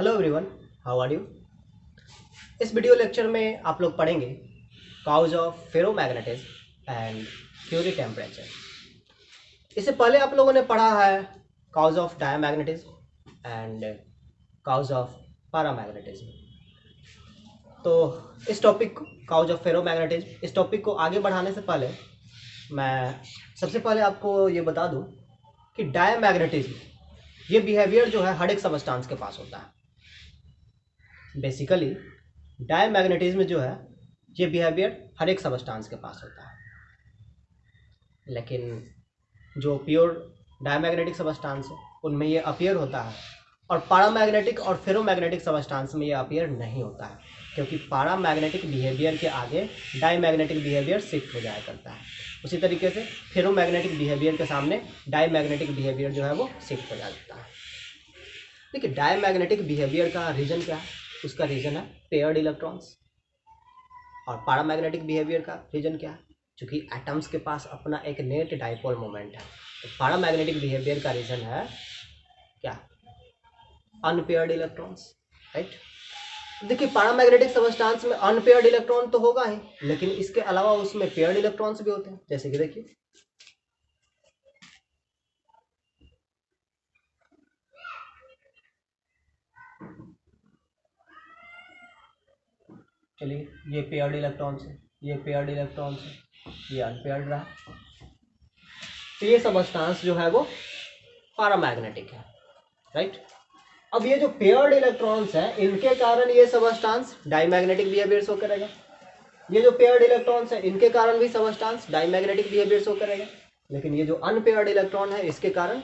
Hello everyone, how are you. इस video lecture में आप लोग पढ़ेंगे cause of ferromagnetism and Curie temperature. इससे पहले आप लोगों ने पढ़ा है cause of diamagnetism and cause of paramagnetism. तो इस टॉपिक को काउज ऑफ फेरोमैग्नेटिज्म इस टॉपिक को आगे बढ़ाने से पहले मैं सबसे पहले आपको ये बता दूं कि डायमैग्नेटिज्म ये बिहेवियर जो है हर एक सबस्टांस के पास होता है। बेसिकली डायमैग्नेटिज्म जो है ये बिहेवियर हर एक सबस्टांस के पास होता है, लेकिन जो प्योर डायमैग्नेटिक सबस्टांस है उनमें ये अपीयर होता है और पैरामैग्नेटिक और फेरोमैग्नेटिक सबस्टांस में ये अपीयर नहीं होता है, क्योंकि पैरामैग्नेटिक बिहेवियर के आगे डायमैग्नेटिक बिहेवियर शिफ्ट हो जाया करता है। उसी तरीके से फेरोमैग्नेटिक बिहेवियर के सामने डायमैग्नेटिक बिहेवियर जो है वो शिफ्ट हो जाता है। देखिए, डायमैग्नेटिक बिहेवियर का रीजन क्या है? उसका रीजन है पेयर्ड इलेक्ट्रॉन्स। और पैरामैग्नेटिक बिहेवियर का रीजन क्या है? क्योंकि एटम्स के पास अपना एक नेट डाइपोल मोमेंट है। तो पैरामैग्नेटिक बिहेवियर का रीजन है क्या? Unpaired electrons, right. देखिए, पैरामैग्नेटिक सबस्टांस में अनपेयर्ड इलेक्ट्रॉन तो होगा ही, लेकिन इसके अलावा उसमें पेयर्ड इलेक्ट्रॉन्स भी होते हैं। जैसे कि देखिए, चलिए, ये पेयर्ड इलेक्ट्रॉन्स है, ये पेयर्ड इलेक्ट्रॉन्स है, ये अनपेयर्ड रहा। तो ये सबस्टांस जो है वो पैरामैग्नेटिक है, राइट। अब ये जो पेयर्ड इलेक्ट्रॉन्स हैं इनके कारण ये सबस्टांस डायमैग्नेटिक बिहेवियर शो करेगा। ये जो पेयर्ड इलेक्ट्रॉन्स हैं इनके कारण भी सबस्टांस डायमैग्नेटिक बिहेवियर शो करेगा, लेकिन ये जो अनपेयर्ड इलेक्ट्रॉन है इसके कारण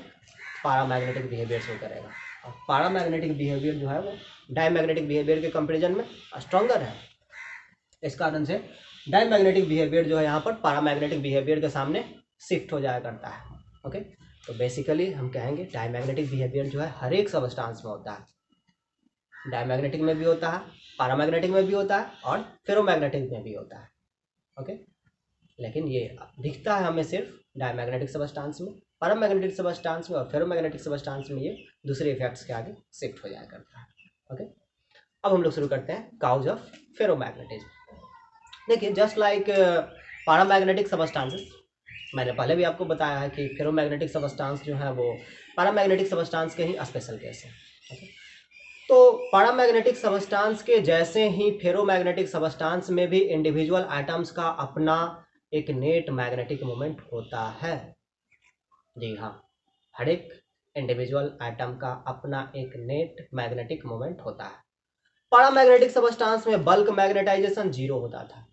पैरामैग्नेटिक बिहेवियर शो करेगा। और पैरामैग्नेटिक बिहेवियर जो है वो डायमैग्नेटिक बिहेवियर के कंपेरिजन में स्ट्रॉन्गर है। इस कारण से डायमैग्नेटिक बिहेवियर जो है यहाँ पर पैरामैग्नेटिक बिहेवियर के सामने शिफ्ट हो जाया करता है। ओके, तो बेसिकली हम कहेंगे डायमैग्नेटिक बिहेवियर जो है हर एक सबस्टांस में होता है। डायमैग्नेटिक में भी होता है, पैरामैग्नेटिक में भी होता है और फेरोमैग्नेटिक में भी होता है। ओके, लेकिन ये दिखता है हमें सिर्फ डायमैग्नेटिक सबस्टांस में, पैरामैग्नेटिक सबस्टांस में और फेरोमैग्नेटिक सबस्टांस में ये दूसरे इफेक्ट्स के आगे शिफ्ट हो जाया करता है। ओके, अब हम लोग शुरू करते हैं काउज ऑफ फेरोमैग्नेटिज्म। देखिए, जस्ट लाइक पैरामैग्नेटिक सबस्टांसेस, मैंने पहले भी आपको बताया है कि फेरोमैग्नेटिक सबस्टांस जो है वो पैरामैग्नेटिक सबस्टांस के ही स्पेशल केस है। ओके, तो पैरामैग्नेटिक सबस्टांस के जैसे ही फेरोमैग्नेटिक सबस्टांस में भी इंडिविजुअल एटम्स का अपना एक नेट मैग्नेटिक मोमेंट होता है। जी हाँ, हर एक इंडिविजुअल एटम का अपना एक नेट मैग्नेटिक मोमेंट होता है। पैरामैग्नेटिक सबस्टांस में बल्क मैग्नेटाइजेशन 0 होता था।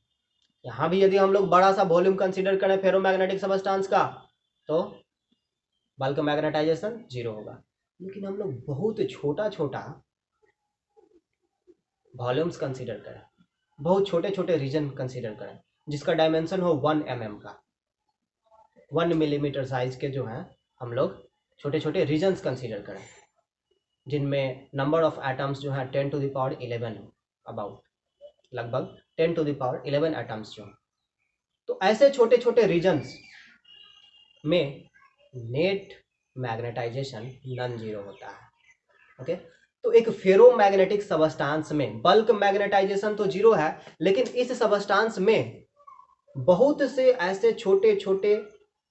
यहाँ भी यदि हम लोग बड़ा सा वॉल्यूम कंसीडर करें फेरोमैग्नेटिक सबस्टांस का तो बल्क मैग्नेटाइजेशन 0 होगा। लेकिन हम लोग बहुत छोटा छोटा वॉल्यूम्स कंसीडर करें, बहुत छोटे छोटे रीजन कंसीडर करें जिसका डायमेंशन हो 1 mm का, 1 मिलीमीटर साइज के जो हैं हम लोग छोटे छोटे रीजन्स कंसीडर करें जिनमें नंबर ऑफ एटम्स जो है 10 to the power 11 हो, अबाउट लगभग 10 to the power 11 एटम्स जो। तो ऐसे छोटे छोटे रीजन्स में नेट मैग्नेटाइजेशन नॉन जीरो होता है। ओके, तो एक फेरोमैग्नेटिक सबस्टांस में बल्क मैग्नेटाइजेशन तो जीरो है, लेकिन इस सबस्टांस में बहुत से ऐसे छोटे छोटे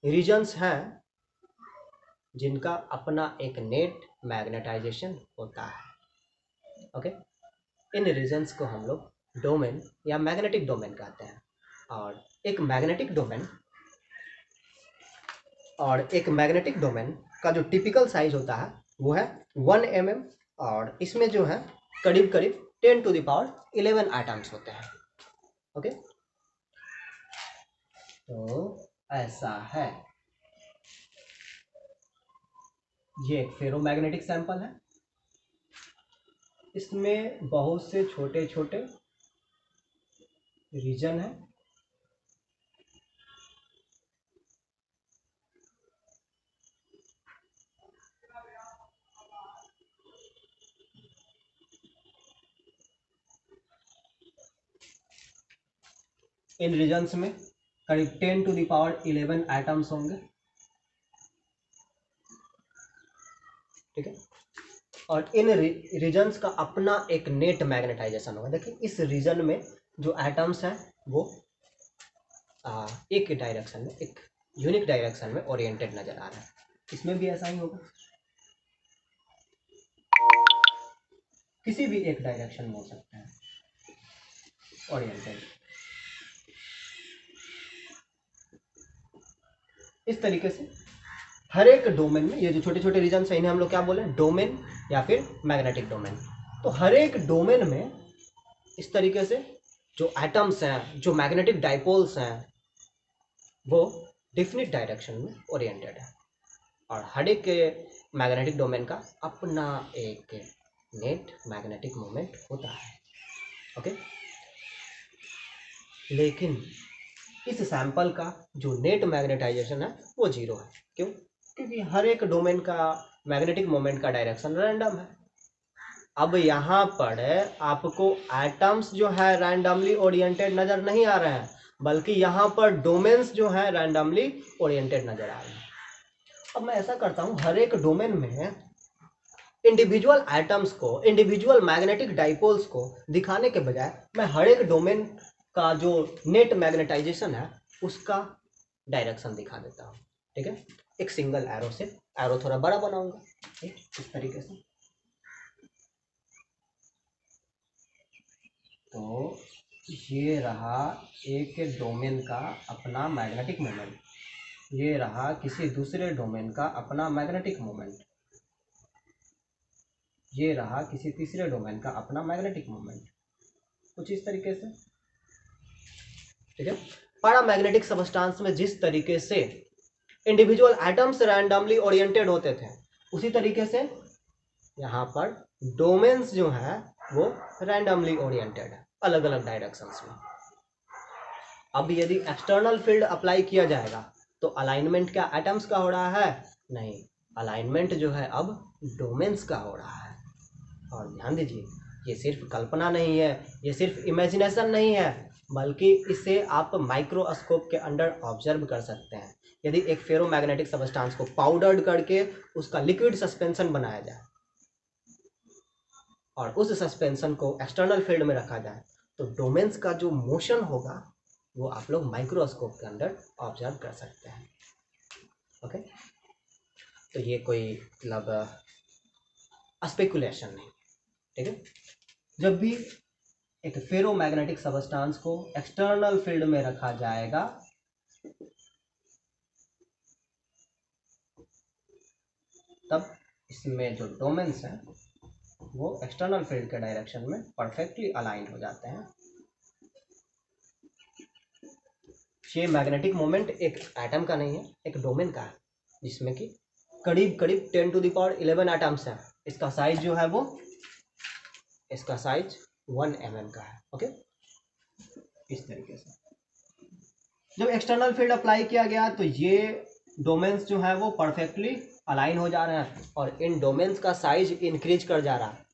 रीजन्स हैं जिनका अपना एक नेट मैग्नेटाइजेशन होता है। ओके, इन रीजन्स को हम लोग डोमेन या मैग्नेटिक डोमेन कहते हैं। और एक मैग्नेटिक डोमेन का जो टिपिकल साइज होता है वो है 1 mm, और इसमें जो है करीब करीब 10 to the power 11 एटम्स होते हैं। ओके, तो ऐसा है। ये एक फेरोमैग्नेटिक सैंपल है, इसमें बहुत से छोटे छोटे रीजन है। इन रीजन्स में करीब 10 to the power 11 एटम्स होंगे। ठीक है, और इन रीजन्स का अपना एक नेट मैग्नेटाइजेशन होगा। देखिए इस रीजन में जो एटम्स हैं वो एक डायरेक्शन में, एक यूनिक डायरेक्शन में ओरिएंटेड नजर आ रहा है। इसमें भी ऐसा ही होगा, किसी भी एक डायरेक्शन में हो सकता है ओरिएंटेड। इस तरीके से हर एक डोमेन में, ये जो छोटे छोटे रीजन है इन्हें हम लोग क्या बोले, डोमेन या फिर मैग्नेटिक डोमेन। तो हर एक डोमेन में इस तरीके से जो एटम्स हैं, जो मैग्नेटिक डाइपोल्स हैं, वो डिफिनिट डायरेक्शन में ओरिएंटेड है। और हर एक मैग्नेटिक डोमेन का अपना एक नेट मैग्नेटिक मोमेंट होता है। ओके, लेकिन इस सैंपल का जो नेट मैग्नेटाइजेशन है वो जीरो है। क्यों? क्योंकि हर एक डोमेन का मैग्नेटिक मोमेंट का डायरेक्शन रैंडम है। अब यहाँ पर आपको एटम्स जो है रैंडमली ओरिएंटेड नजर नहीं आ रहे हैं, बल्कि यहाँ पर डोमेन्स जो है रैंडमली ओरिएंटेड नजर आ रहे हैं। अब मैं ऐसा करता हूँ, हर एक डोमेन में इंडिविजुअल एटम्स को, इंडिविजुअल मैग्नेटिक डाइपोल्स को दिखाने के बजाय मैं हर एक डोमेन का जो नेट मैग्नेटाइजेशन है उसका डायरेक्शन दिखा देता हूँ। ठीक है, एक सिंगल एरो से, एरो थोड़ा बड़ा बनाऊंगा इस तरीके से। तो ये रहा एक डोमेन का अपना मैग्नेटिक मोमेंट, ये रहा किसी दूसरे डोमेन का अपना मैग्नेटिक मोमेंट, ये रहा किसी तीसरे डोमेन का अपना मैग्नेटिक मोमेंट, कुछ इस तरीके से। ठीक है, पैरामैग्नेटिक सबस्टेंस में जिस तरीके से इंडिविजुअल एटम्स रैंडमली ओरिएंटेड होते थे, उसी तरीके से यहाँ पर डोमेन्स जो है वो रैंडमली ओरिएंटेड है, अलग अलग डायरेक्शंस में। अब यदि एक्सटर्नल फील्ड अप्लाई किया जाएगा तो अलाइनमेंट क्या एटम्स का हो रहा है? नहीं, अलाइनमेंट जो है अब डोमेन्स का हो रहा है। और ध्यान दीजिए, ये सिर्फ कल्पना नहीं है, ये सिर्फ इमेजिनेशन नहीं है, बल्कि इसे आप माइक्रोस्कोप के अंडर ऑब्जर्व कर सकते हैं। यदि एक फेरोमैग्नेटिक सबस्टेंस को पाउडर्ड करके उसका लिक्विड सस्पेंशन बनाया जाए और उस सस्पेंशन को एक्सटर्नल फील्ड में रखा जाए, तो डोमेन्स का जो मोशन होगा वो आप लोग माइक्रोस्कोप के अंदर ऑब्जर्व कर सकते हैं। ओके, तो ये कोई मतलब स्पेकुलेशन नहीं। ठीक है, जब भी एक फेरोमैग्नेटिक सबस्टेंस को एक्सटर्नल फील्ड में रखा जाएगा तब इसमें जो डोमेन्स हैं वो एक्सटर्नल फील्ड के डायरेक्शन में परफेक्टली अलाइन हो जाते हैं। ये मैग्नेटिक मोमेंट एक एटम का नहीं है, एक डोमेन का है, जिसमें कि करीब करीब 10 टू द पावर 11 एटम्स हैं। इसका साइज जो है वो, इसका साइज 1 mm का है। ओके, इस तरीके से जब एक्सटर्नल फील्ड अप्लाई किया गया तो ये डोमेन्स जो है वो परफेक्टली अलाइन हो जा रहे हैं और इन डोमेन्स का साइज इंक्रीज कर जा रहा है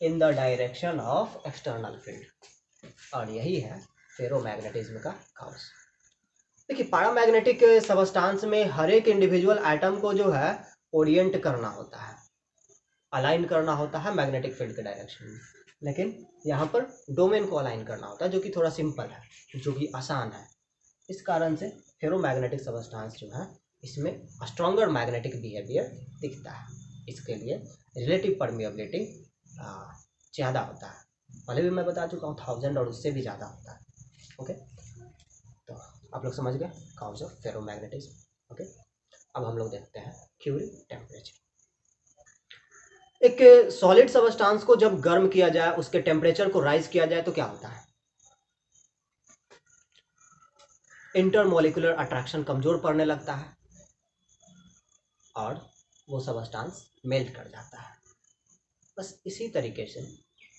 in the direction of external field. और यही है फेरोमैग्नेटिज्म का कॉज। देखिए, पैरामैग्नेटिक सबस्टेंस में हर एक इंडिविजुअल एटम को जो है ओरिएंट करना होता है, अलाइन करना होता है मैग्नेटिक फील्ड के डायरेक्शन में, लेकिन यहाँ पर डोमेन को अलाइन करना होता है, जो कि थोड़ा सिंपल है, जो कि आसान है। इस कारण से फेरोमैग्नेटिक सबस्टेंस जो है इसमें स्ट्रॉन्गर मैग्नेटिक बिहेवियर दिखता है। इसके लिए रिलेटिव परमिएबिलिटी ज़्यादा होता है, पहले भी मैं बता चुका हूँ 1000 और उससे भी ज़्यादा होता है। ओके, तो आप लोग समझ गए कॉज ऑफ फेरोमैग्नेटिज्म। ओके, अब हम लोग देखते हैं क्यूरी टेम्परेचर। एक सॉलिड सबस्टेंस को जब गर्म किया जाए, उसके टेम्परेचर को राइज किया जाए तो क्या होता है? इंटरमोलिकुलर अट्रैक्शन कमजोर पड़ने लगता है और वो सबस्टेंस मेल्ट कर जाता है। बस इसी तरीके से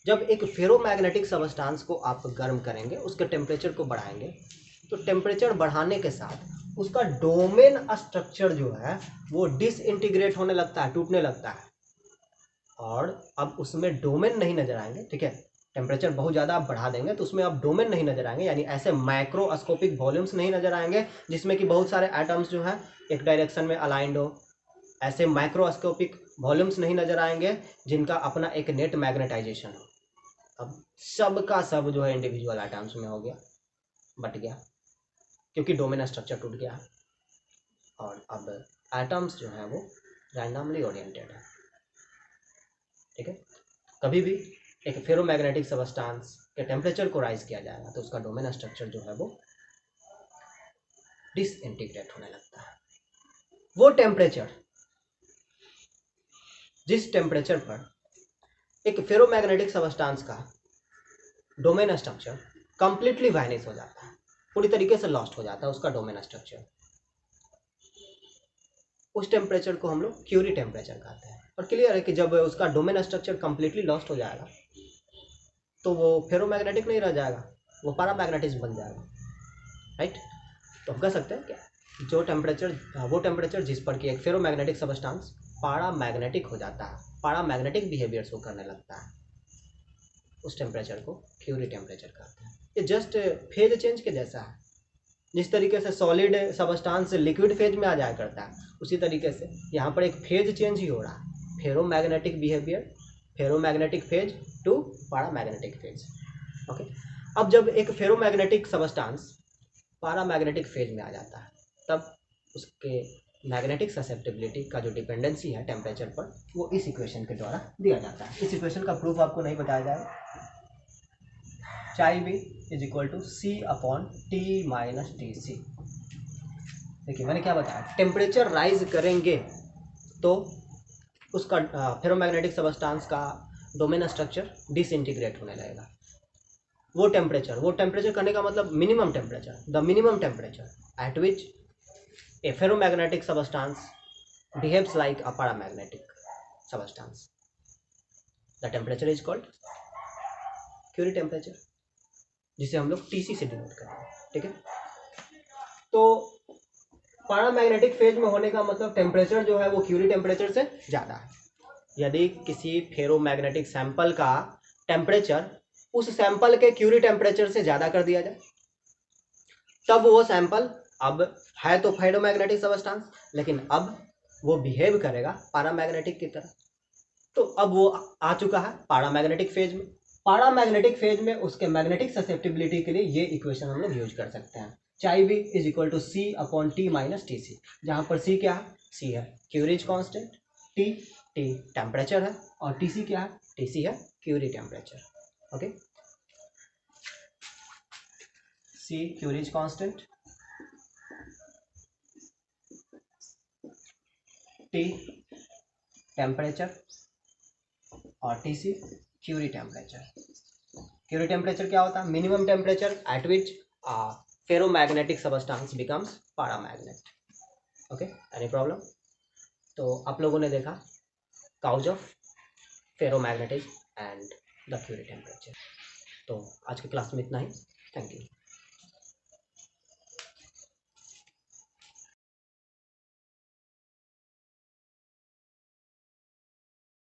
जब एक फेरोमैग्नेटिक सबस्टेंस को आप गर्म करेंगे, उसके टेम्परेचर को बढ़ाएंगे, तो टेम्परेचर बढ़ाने के साथ उसका डोमेन स्ट्रक्चर जो है वो डिसइंटीग्रेट होने लगता है, टूटने लगता है। और अब उसमें डोमेन नहीं नजर आएंगे। ठीक है, टेम्परेचर बहुत ज़्यादा आप बढ़ा देंगे तो उसमें अब डोमेन नहीं नजर आएंगे, यानी ऐसे माइक्रोस्कोपिक वॉल्यूम्स नहीं नजर आएंगे जिसमें कि बहुत सारे एटम्स जो हैं एक डायरेक्शन में अलाइंड हो, ऐसे माइक्रोस्कोपिक वॉल्यूम्स नहीं नजर आएंगे जिनका अपना एक नेट मैग्नेटाइजेशन हो। अब सबका सब जो है इंडिविजुअल एटम्स में हो गया, बट गया, क्योंकि डोमेन स्ट्रक्चर टूट गया है। और अब एटम्स जो है वो रैंडमली ओरिएंटेड है। ठीक है, कभी भी एक फेरोमैग्नेटिक सबस्टांस के टेम्परेचर को राइज किया जाएगा तो उसका डोमेन स्ट्रक्चर जो है वो डिसइंटीग्रेट होने लगता है। वो टेम्परेचर, जिस टेम्परेचर पर एक फेरोमैग्नेटिक सबस्टांस का डोमेन स्ट्रक्चर कंप्लीटली वाइनिश हो जाता है, पूरी तरीके से लॉस्ट हो जाता है उसका डोमेन स्ट्रक्चर, उस टेम्परेचर को हम लोग क्यूरी टेम्परेचर कहते हैं। और क्लियर है कि जब उसका डोमेन स्ट्रक्चर कंप्लीटली लॉस्ट हो जाएगा तो वो फेरोमैग्नेटिक नहीं रह जाएगा, वो पैरामैग्नेटिज्म बन जाएगा, राइट। तो हम कह सकते हैं कि जो टेम्परेचर, वो टेम्परेचर जिस पर कि एक फेरोमैग्नेटिक सबस्टांस पैरामैग्नेटिक हो जाता है, पैरामैग्नेटिक बिहेवियर शो करने लगता है, उस टेम्परेचर को क्यूरी टेम्परेचर कहते हैं। ये जस्ट फेज चेंज के जैसा है। जिस तरीके से सॉलिड सबस्टांस लिक्विड फेज में आ जाया करता है, उसी तरीके से यहाँ पर एक फेज चेंज ही हो रहा है, ferromagnetic behaviour, ferromagnetic phase two paramagnetic phase. Okay, अब जब एक फेरोमैग्नेटिक सबस्टांस पैरामैग्नेटिक फेज में आ जाता है तब उसके मैग्नेटिक ससेप्टिबिलिटी का जो डिपेंडेंसी है टेम्परेचर पर, वो इस इक्वेशन के द्वारा दिया जाता है। इस इक्वेशन का प्रूफ आपको नहीं बताया जाएगा। Chi B is equal to C upon T minus T C. देखिए मैंने क्या बताया, टेम्परेचर राइज करेंगे तो उसका फेरोमैग्नेटिक सबस्टांस का डोमेन स्ट्रक्चर डिसइंटीग्रेट होने लगेगा। वो टेम्परेचर करने का मतलब minimum temperature, the minimum temperature at which a ferromagnetic substance behaves like a paramagnetic substance, the temperature is called Curie temperature, जिसे हम लोग टीसी से डिनोट करते हैं। ठीक है, तो पैरामैग्नेटिक फेज में होने का मतलब टेम्परेचर जो है वो क्यूरी टेम्परेचर से ज़्यादा है। यदि किसी फेरोमैग्नेटिक सैंपल का टेम्परेचर उस सैंपल के क्यूरी टेम्परेचर से ज़्यादा कर दिया जाए, तब वो सैंपल अब है तो फेरोमैग्नेटिक सबस्टांस, लेकिन अब वो बिहेव करेगा पैरामैग्नेटिक की तरह। तो अब वो आ चुका है पैरामैग्नेटिक फेज में। पैरामैग्नेटिक फेज में उसके मैग्नेटिक ससेप्टिबिलिटी के लिए ये इक्वेशन हम लोग यूज कर सकते हैं, chi B is equal to C upon T minus T C, जहाँ पर सी क्या है, सी है क्यूरिज कांस्टेंट, टी टेम्परेचर है, और टी सी क्या है, टी सी है Curie temperature. Okay, C Curie's constant, T temperature, और T C Curie temperature. Curie temperature क्या होता है, minimum temperature at which ferromagnetic substance becomes paramagnet. Okay, any problem? तो आप लोगों ने देखा cause of ferromagnetism and the Curie temperature. तो आज के क्लास में इतना ही, थैंक यू।